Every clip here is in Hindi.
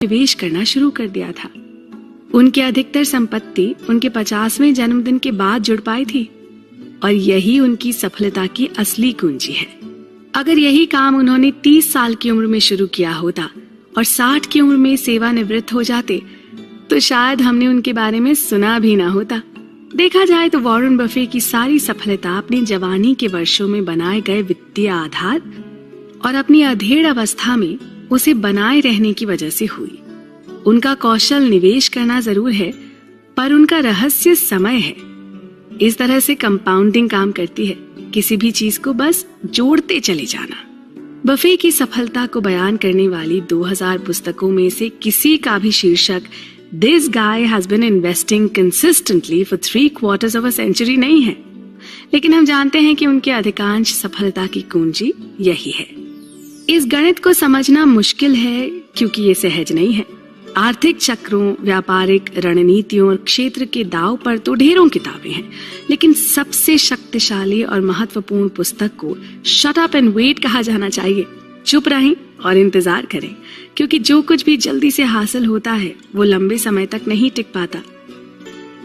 निवेश करना शुरू कर दिया था। उनकी अधिकतर संपत्ति उनके 50वें जन्मदिन के बाद जुड़ पाई थी और यही उनकी सफलता की असली कुंजी है। अगर यही काम उन्होंने 30 साल की उम्र में शुरू किया होता और 60 की उम्र में सेवानिवृत्त हो जाते तो शायद हमने उनके बारे में सुना भी ना होता। देखा जाए तो वॉरेन बफे की सारी सफलता अपनी जवानी के वर्षों में बनाए गए वित्तीय आधार और अपनी अधेड़ अवस्था में उसे बनाए रहने की वजह से हुई। उनका कौशल निवेश करना जरूर है, पर उनका रहस्य समय है। इस तरह से कंपाउंडिंग काम करती है, किसी भी चीज को बस जोड़ते चले जाना। बफे की सफलता को बयान करने वाली 2000 पुस्तकों में से किसी का भी शीर्षक This guy has been investing consistently for 3/4 of a century नहीं है, लेकिन हम जानते हैं कि उनकी अधिकांश सफलता की कुंजी यही है। इस गणित को समझना मुश्किल है क्योंकि ये सहज नहीं है। आर्थिक चक्रों, व्यापारिक रणनीतियों और क्षेत्र के दाव पर तो ढेरों किताबें हैं, लेकिन सबसे शक्तिशाली और महत्वपूर्ण पुस्तक को शट अप एंड वेट कहा जाना चाहिए। चुप रहें और इंतजार करें, क्योंकि जो कुछ भी जल्दी से हासिल होता है वो लंबे समय तक नहीं टिक पाता।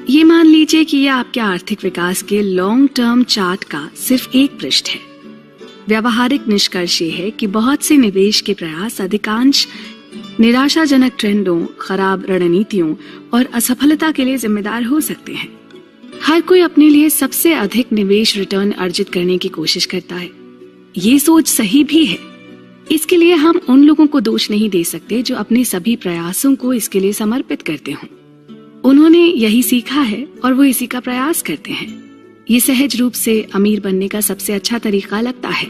ये मान लीजिए कि यह आपके आर्थिक विकास के लॉन्ग टर्म चार्ट का सिर्फ एक पृष्ठ है। व्यावहारिक निष्कर्ष ये है कि बहुत से निवेश के प्रयास अधिकांश निराशाजनक ट्रेंडों, खराब रणनीतियों और असफलता के लिए जिम्मेदार हो सकते हैं। हर कोई अपने लिए सबसे अधिक निवेश रिटर्न अर्जित करने की कोशिश करता है। ये सोच सही भी है। इसके लिए हम उन लोगों को दोष नहीं दे सकते जो अपने सभी प्रयासों को इसके लिए समर्पित करते हों। उन्होंने यही सीखा है और वो इसी का प्रयास करते हैं। ये सहज रूप से अमीर बनने का सबसे अच्छा तरीका लगता है,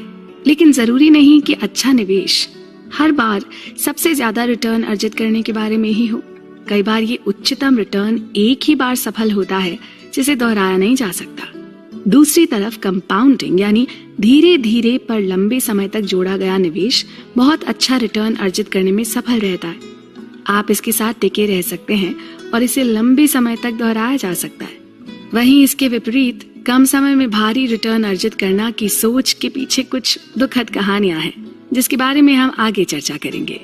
लेकिन जरूरी नहीं कि अच्छा निवेश हर बार सबसे ज्यादा रिटर्न अर्जित करने के बारे में ही हो। कई बार ये उच्चतम रिटर्न एक ही बार सफल होता है जिसे दोहराया नहीं जा सकता। दूसरी तरफ कंपाउंडिंग यानी धीरे धीरे पर लंबे समय तक जोड़ा गया निवेश बहुत अच्छा रिटर्न अर्जित करने में सफल रहता है। आप इसके साथ टिके रह सकते हैं और इसे लंबे समय तक दोहराया जा सकता है। वहीं इसके विपरीत कम समय में भारी रिटर्न अर्जित करना की सोच के पीछे कुछ दुखद कहानियां हैं, जिसके बारे में हम आगे चर्चा करेंगे।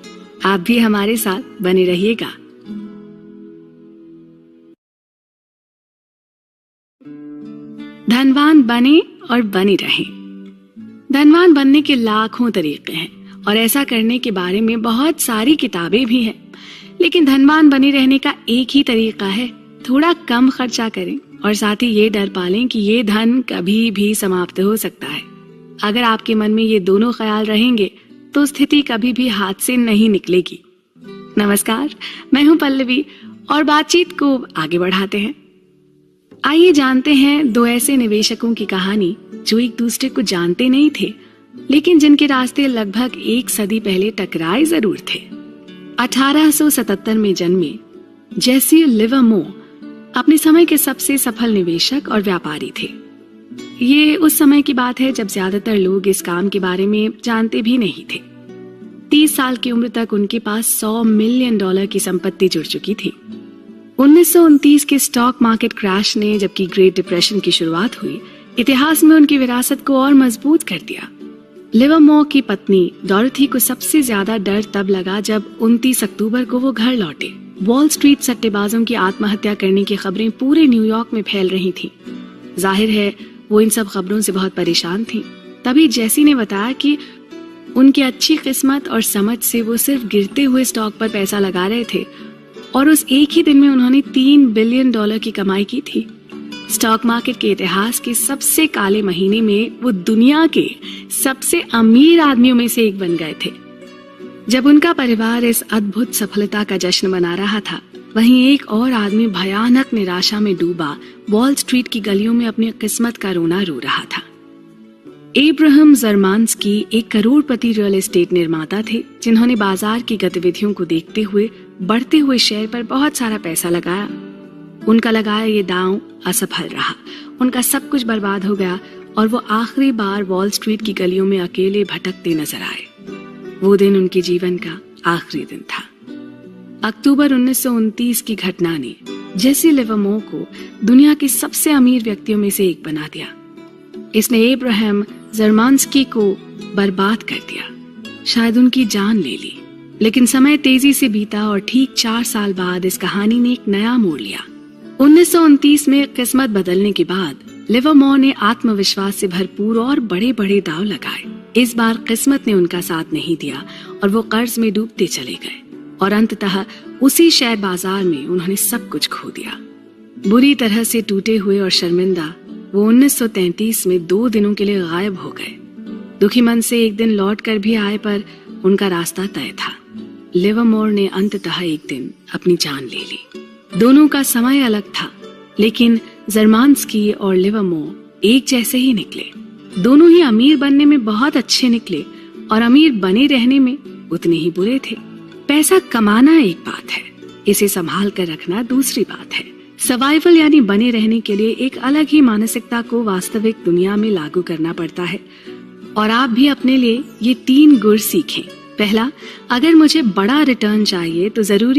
आप भी हमारे साथ बने रहिएगा। धनवान बने और बनी रहें। धनवान बनने के लाखों तरीके हैं और ऐसा करने के बारे में बहुत सारी किताबें भी हैं, लेकिन धनवान बने रहने का एक ही तरीका है, थोड़ा कम खर्चा करें और साथ ही ये डर पालें कि ये धन कभी भी समाप्त हो सकता है। अगर आपके मन में ये दोनों ख्याल रहेंगे तो स्थिति कभी भी हाथ से नहीं निकलेगी। नमस्कार, मैं हूं पल्लवी और बातचीत को आगे बढ़ाते हैं। आइए जानते हैं दो ऐसे निवेशकों की कहानी जो एक दूसरे को जानते नहीं थे, लेकिन जिनके रास्ते लगभग एक सदी पहले टकराए जरूर थे। 1877 में जन्मे जेसी लिवरमोर अपने समय के सबसे सफल निवेशक और व्यापारी थे। ये उस समय की बात है जब ज्यादातर लोग इस काम के बारे में जानते भी नहीं थे। 30 साल की उम्र तक उनके पास $100 मिलियन की संपत्ति जुड़ चुकी थी। 1929 के स्टॉक मार्केट क्रैश ने, जबकि ग्रेट डिप्रेशन की शुरुआत हुई, इतिहास में उनकी विरासत को और मजबूत कर दिया। लिवरमोर की पत्नी डॉरथी को सबसे ज्यादा डर तब लगा जब 29 अक्टूबर को वो घर लौटे। वॉल स्ट्रीट सट्टेबाजों की आत्महत्या करने की खबरें पूरे न्यूयॉर्क में फैल रही थीं। जाहिर है वो इन सब खबरों से बहुत परेशान थी। तभी जेसी ने बताया कि उनकी अच्छी किस्मत और समझ से वो सिर्फ गिरते हुए स्टॉक पर पैसा लगा रहे थे और उस एक ही दिन में उन्होंने $3 बिलियन की कमाई की थी। स्टॉक मार्केट के इतिहास के सबसे काले महीने में वो दुनिया के सबसे अमीर आदमियों में से एक बन गए थे। जब उनका परिवार इस अद्भुत सफलता का जश्न मना रहा था, वहीं एक और आदमी भयानक निराशा में डूबा वॉल स्ट्रीट की गलियों में अपनी किस्मत का रोना रो रहा था। एब्राहम ज़रमान्स्की एक करोड़पति रियल एस्टेट निर्माता थे, जिन्होंने बाजार की गतिविधियों को देखते हुए बढ़ते हुए शेयर पर बहुत सारा पैसा लगाया। उनका लगाया ये दांव असफल रहा। उनका सब कुछ बर्बाद हो गया और वो आखिरी बार वॉल स्ट्रीट की गलियों में अकेले भटकते नजर आए। वो दिन उनके जीवन का आखिरी दिन था। अक्टूबर 1929 की घटना ने जेसी लिवरमोर को दुनिया के सबसे अमीर व्यक्तियों में से एक बना दिया। इसने एब्राहम ज़रमान्स्की को बर्बाद कर दिया, शायद उनकी जान ले ली। लेकिन समय तेजी से बीता और ठीक 4 साल बाद इस कहानी ने एक नया मोड़ लिया। 1929 में किस्मत बदलने के बाद लिवरमोर ने आत्मविश्वास से भरपूर और बड़े बड़े दांव लगाए। इस बार किस्मत ने उनका साथ नहीं दिया और वो कर्ज में डूबते चले गए और अंततः उसी शेयर बाजार में उन्होंने सब कुछ खो दिया। बुरी तरह से टूटे हुए और शर्मिंदा वो 1933 में 2 दिनों के लिए गायब हो गए। दुखी मन से एक दिन लौट कर भी आए, पर उनका रास्ता तय था। लिवरमोर ने अंततः एक दिन अपनी जान ले ली। दोनों का समय अलग था, लेकिन ज़रमान्स्की और लिवरमोर एक जैसे ही निकले। दोनों ही अमीर बनने में बहुत अच्छे निकले और अमीर बने रहने में उतने ही बुरे थे। पैसा कमाना एक बात है, इसे संभाल कर रखना दूसरी बात है। सर्वाइवल यानी बने रहने के लिए एक अलग ही मानसिकता को वास्तविक दुनिया में लागू करना पड़ता है। और आप भी अपने लिए ये 3 गुर सीखें। पहला, अगर मुझे बड़ा रिटर्न चाहिए तो जरूरी